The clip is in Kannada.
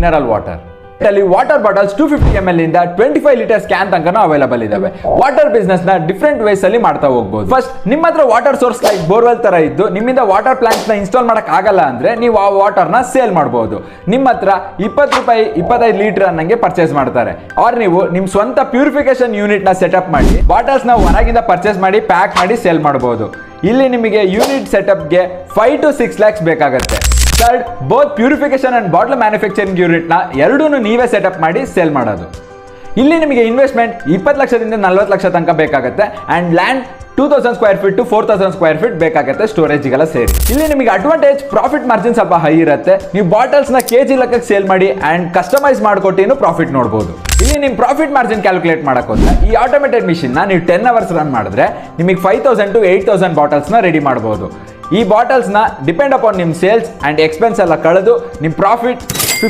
Mineral water. ಅಲ್ಲಿ ವಾಟರ್ ಬಾಟಲ್ಸ್ 250 ml ಇಂದ 25 ಲೀಟರ್ಸ್ ಕ್ಯಾನ್ ತನಕ ಅವೈಲೇಬಲ್ ಇದಾವೆ. ವಾಟರ್ ಬಿಸ್ನೆಸ್ ನ ಡಿಫ್ರೆಂಟ್ ವೇಸ್ ಅಲ್ಲಿ ಮಾಡ್ತಾ ಹೋಗಬಹುದು. ಫಸ್ಟ್ ನಿಮ್ಮ ಹತ್ರ ವಾಟರ್ ಸೋರ್ಸ್ ಲೈಕ್ ಬೋರ್ವೆಲ್ ತರ ಇದ್ದು ನಿಮ್ಮಿಂದ ವಾಟರ್ ಪ್ಲಾಂಟ್ಸ್ ನ ಇನ್ಸ್ಟಾಲ್ ಮಾಡಕ್ ಆಗಲ್ಲ ಅಂದ್ರೆ ನೀವು ಆ ವಾಟರ್ ನ ಸೇಲ್ ಮಾಡಬಹುದು. ನಿಮ್ಮ ಹತ್ರ 20 ರೂಪಾಯಿ 25 ಲೀಟರ್ ಅನ್ನಂಗೆ ಪರ್ಚೇಸ್ ಮಾಡ್ತಾರೆ. ಆರ್ ನೀವು ನಿಮ್ ಸ್ವಂತ ಪ್ಯೂರಿಫಿಕೇಶನ್ ಯೂನಿಟ್ ನ ಸೆಟಪ್ ಮಾಡಿ ಬಾಟಲ್ಸ್ ನ ಹೊರಗಿಂದ ಪರ್ಚೇಸ್ ಮಾಡಿ ಪ್ಯಾಕ್ ಮಾಡಿ ಸೇಲ್ ಮಾಡಬಹುದು. ಇಲ್ಲಿ ನಿಮಗೆ ಯೂನಿಟ್ ಸೆಟಪ್ ಗೆ 5 to 6 lakhs ಬೇಕಾಗುತ್ತೆ. Third, both purification and bottle manufacturing unit ನ ಎರಡೂನು ನೀವೇ ಸೆಟಪ್ ಮಾಡಿ ಸೇಲ್ ಮಾಡೋದು. ಇಲ್ಲಿ ನಿಮಗೆ ಇನ್ವೆಸ್ಟ್ಮೆಂಟ್ 20 ಲಕ್ಷದಿಂದ 40 ಲಕ್ಷ ತನಕ ಬೇಕಾಗುತ್ತೆ and land 2000 square feet to 4000 square feet ಬೇಕಾಗುತ್ತೆ ಸ್ಟೋರೇಜ್ಗೆಲ್ಲ ಸೇರಿ. ಇಲ್ಲಿ ನಿಮಗೆ ಅಡ್ವಾಂಟೇಜ್ ಪ್ರಾಫಿಟ್ ಮಾರ್ಜಿನ್ ಸ್ವಲ್ಪ ಹೈ ಇರುತ್ತೆ. ನೀವು ಬಾಟಲ್ಸ್ ನ ಕೆಜಿ ಲೆಕ್ಕಕ್ಕೆ ಸೇಲ್ ಮಾಡಿ ಅಂಡ್ ಕಸ್ಟಮೈಸ್ ಮಾಡಿಕೊಟ್ಟು ಪ್ರಾಫಿಟ್ ನೋಡಬಹುದು. ಇಲ್ಲಿ ನಿಮ್ ಪ್ರಾಫಿಟ್ ಮಾರ್ಜಿನ್ ಕ್ಯಾಲ್ಕುಲೇಟ್ ಮಾಡಕ್ ಹೋದ್ರೆ ಈ ಆಟೋಮೇಟೆಡ್ ಮಿಷಿನ್ ನ ನೀವು 10 ಅವರ್ಸ್ ರನ್ ಮಾಡಿದ್ರೆ ನಿಮಗೆ 5000 to 8000 ಬಾಟಲ್ಸ್ ನ ರೆಡಿ ಮಾಡಬಹುದು. ಈ ಬಾಟಲ್ಸ್ ನ ಡಿಪೆಂಡ್ ಅಪಾನ್ ನಿಮ್ ಸೇಲ್ಸ್ ಅಂಡ್ ಎಕ್ಸ್ಪೆನ್ಸ್ ಎಲ್ಲ ಕಳೆದು ನಿಮ್ ಪ್ರಾಫಿಟ್